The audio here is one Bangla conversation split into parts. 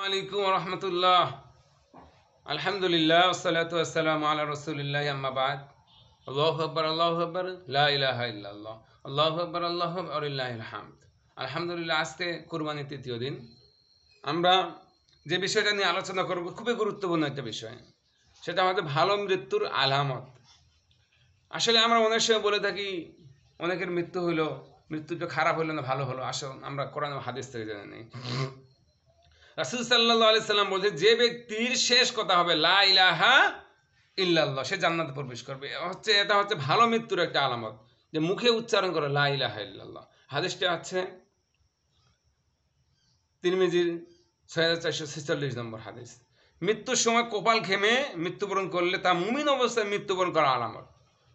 আলাইকুম রহমতুল্লাহ। আলহামদুলিল্লাহ ওয়াসসালাতু ওয়াসসালামু আলা রাসূলিল্লাহ আম্মা বাদ। আল্লাহু আকবার আল্লাহু আকবার লা ইলাহা ইল্লাল্লাহ আল্লাহু আকবার আল্লাহু আকবার ওয়ালিল্লাহিল হামদ। আলহামদুলিল্লাহ, আজকে কুরবানির তৃতীয় দিন। আমরা যে বিষয়টা নিয়ে আলোচনা করব খুবই গুরুত্বপূর্ণ একটা বিষয়, সেটা আমাদের ভালো মৃত্যুর আলামত। আসলে আমরা অনেক সময় বলে থাকি অনেকের মৃত্যু হইলো, মৃত্যুটা খারাপ হইলো না ভালো হলো। আসলে আমরা কোরআন ও হাদিস থেকে জেনে নিই। রাসূল সাল্লাল্লাহু আলাইহি সাল্লাম বলছে, যে ব্যক্তির শেষ কথা হবে লা ইলাহা ইল্লাল্লাহ, সে জান্নাতে প্রবেশ করবে। এটা হচ্ছে ভালো মৃত্যুর একটা আলামত, যে মুখে উচ্চারণ করে লা ইলাহা ইল্লাল্লাহ। হাদিসটা আছে তিরমিজির ৬৪৪৬ নম্বর হাদিস। মৃত্যুর সময় কপাল ঘেমে মৃত্যুবরণ করলে তা মুমিন অবস্থায় মৃত্যুবরণ করার আলামত।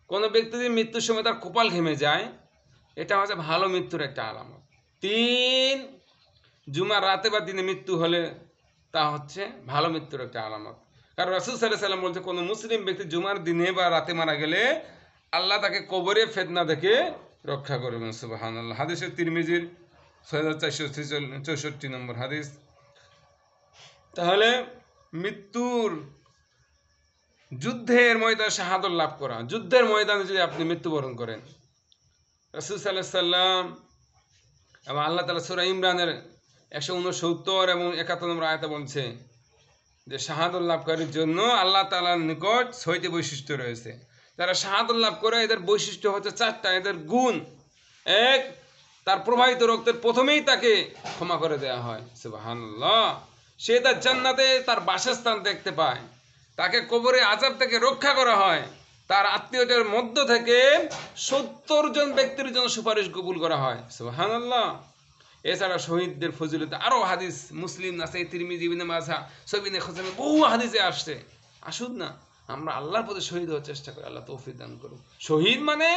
কোনো ব্যক্তি যদি মৃত্যুর সময় তার কপাল ঘেমে যায়, এটা হচ্ছে ভালো মৃত্যুর একটা আলামত। ৩, জুমার রাতে বা দিনে মৃত্যু হলে তা হচ্ছে ভালো মৃত্যুর একটা আলামত। কারণ রাসূল সাল্লাল্লাহু আলাইহি সাল্লাম বলছে, কোনো মুসলিম ব্যক্তি জুমার দিনে বা রাতে মারা গেলে আল্লাহ তাকে কবরে ফিতনা থেকে রক্ষা করবেন। সুবহানাল্লাহ। হাদিসে তিরমিজির ৬৪৬৪ নম্বর হাদিস। তাহলে মৃত্যুর যুদ্ধের ময়দানে শাহাদাত লাভ করা, যুদ্ধের ময়দানে যদি আপনি মৃত্যুবরণ করেন, রাসূল সাল্লাল্লাহু আলাইহি সাল্লাম এবং আল্লাহ তাআলা সূরা ইমরানের ১৬৯ এবং ৭১ নম্বর আয়াতে বলছে যে শাহাদাত লাভকারীর জন্য আল্লাহ তাআলার নিকট ৬টি বৈশিষ্ট্য রয়েছে। যারা শাহাদাত লাভ করে এদের বৈশিষ্ট্য হচ্ছে ৪টা। এদের গুণ: ১, তার প্রবাহিত রক্তের প্রথমেই তাকে ক্ষমা করে দেওয়া হয়। সুবহানাল্লাহ। সে তার জান্নাতে তার বাসস্থান দেখতে পায়। তাকে কবরে আযাব থেকে রক্ষা করা হয়। তার আত্মীয়দের মধ্য থেকে ৭০ জন ব্যক্তির জন্য সুপারিশ কবুল করা হয়। সুবহানাল্লাহ। এছাড়া শহীদদের ফজিলতে আরও হাদিস মুসলিম, নাসাই, তিরমিজি, ইবনে মাজাহ, সহিহ খুজাইমা বহু হাদিসে আসছে। আসুন না আমরা আল্লাহর পথে শহীদ হওয়ার চেষ্টা করি। আল্লাহ তৌফিক দান করুন। শহীদ মানে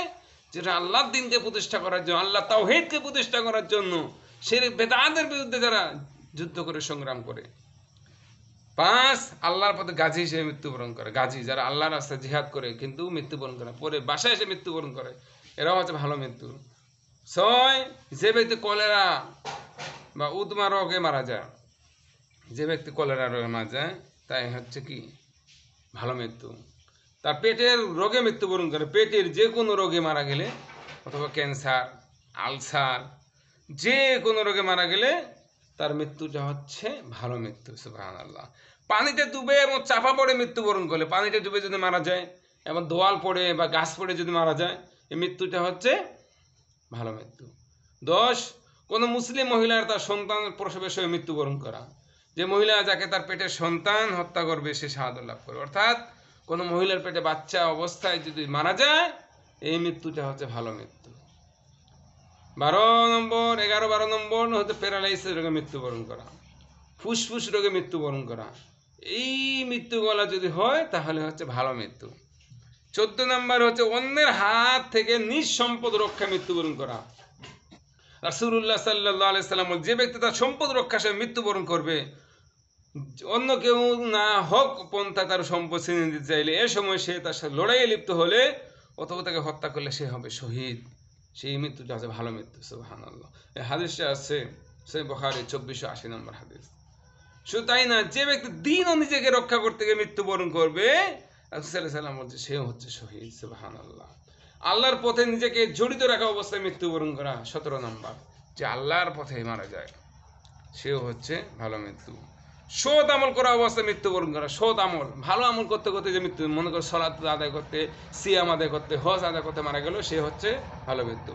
যেটা আল্লাহর দিনকে প্রতিষ্ঠা করার জন্য, আল্লাহ তাওহীদকে প্রতিষ্ঠা করার জন্য, শিরক বিদআতের বিরুদ্ধে যারা যুদ্ধ করে সংগ্রাম করে। ৫, আল্লাহর পথে গাজী হিসেবে মৃত্যুবরণ করে। গাজী যারা আল্লাহর রাস্তায় জিহাদ করে কিন্তু মৃত্যুবরণ করে, পরে বাসায় এসে মৃত্যুবরণ করে, এরাও হচ্ছে ভালো মৃত্যু। ৬, যে ব্যক্তি কলেরা বা উদমা রোগে মারা যায়, যে ব্যক্তি কলেরা রোগে মারা যায় তাই হচ্ছে কি ভালো মৃত্যু। তার পেটের রোগে মৃত্যুবরণ করে, পেটের যে কোনো রোগে মারা গেলে, অথবা ক্যান্সার, আলসার, যে কোনো রোগে মারা গেলে তার মৃত্যুটা হচ্ছে ভালো মৃত্যু। সুবহানাল্লাহ। পানিতে ডুবে এবং চাপা পড়ে মৃত্যুবরণ করলে, পানিতে ডুবে যদি মারা যায় এবং দোয়াল পড়ে বা গাছ পড়ে যদি মারা যায়, এই মৃত্যুটা হচ্ছে ভালো মৃত্যু। ১০, কোনো মুসলিম মহিলার তার সন্তান প্রসবের সময় মৃত্যুবরণ করা। যে মহিলা যাকে তার পেটের সন্তান হত্যা করবে সে শাহাদাত লাভ করবে। অর্থাৎ কোনো মহিলার পেটে বাচ্চা অবস্থায় যদি মারা যায়, এই মৃত্যুটা হচ্ছে ভালো মৃত্যু। ১১ নম্বর হচ্ছে প্যারালাইসিস রোগে মৃত্যুবরণ করা, ফুসফুস রোগে মৃত্যুবরণ করা। এই মৃত্যুগুলো যদি হয় তাহলে হচ্ছে ভালো মৃত্যু। ১৪ নম্বর হচ্ছে অন্যের হাত থেকে নিজ সম্পদ রক্ষা মৃত্যুবরণ করা। রাসূলুল্লাহ সাল্লাল্লাহু আলাইহি সাল্লাম, যে ব্যক্তি তার সম্পদ রক্ষা সে মৃত্যুবরণ করবে, অন্য কেউ না হোক পন্থা তার সম্পদ ছিনিয়ে নিতে চাইলে, এ সময় সে তার সাথে লড়াইয়ে লিপ্ত হলে অথবা তাকে হত্যা করলে সে হবে শহীদ। সেই মৃত্যুটা হচ্ছে ভালো মৃত্যু। সুবহানাল্লাহ। এই হাদিসটা আছে সহিহ বুখারী ২৪৮০ নম্বর হাদিস। শুধু তাই না, যে ব্যক্তি দিন ও নিজেকে রক্ষা করতে গিয়ে মৃত্যুবরণ করবে, রাসূল সাল্লাল্লাহু আলাইহি সাল্লাম বলছে সে হচ্ছে শহীদ। সুবহানাল্লাহ। আল্লাহর পথে নিজেকে জড়িত রাখা অবস্থায় মৃত্যুবরণ করা ১৭ নম্বর, যে আল্লাহর পথে মারা যায় সেও হচ্ছে ভালো মৃত্যু। সৎ আমল করা অবস্থায় মৃত্যুবরণ করা, সৎ আমল, ভালো আমল করতে করতে যে মৃত্যু, মনে করো সালাত আদায় করতে, সিয়াম আদায় করতে, হজ আদায় করতে মারা গেল, সে হচ্ছে ভালো মৃত্যু।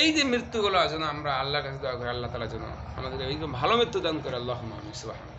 এই যে মৃত্যুগুলো আছে না, আমরা আল্লাহর কাছে দোয়া করি আল্লাহ তাআলার জন্য আমাদের এই ভালো মৃত্যু দান করে। আল্লাহুম্মা আমিন। সুবহানাল্লাহ।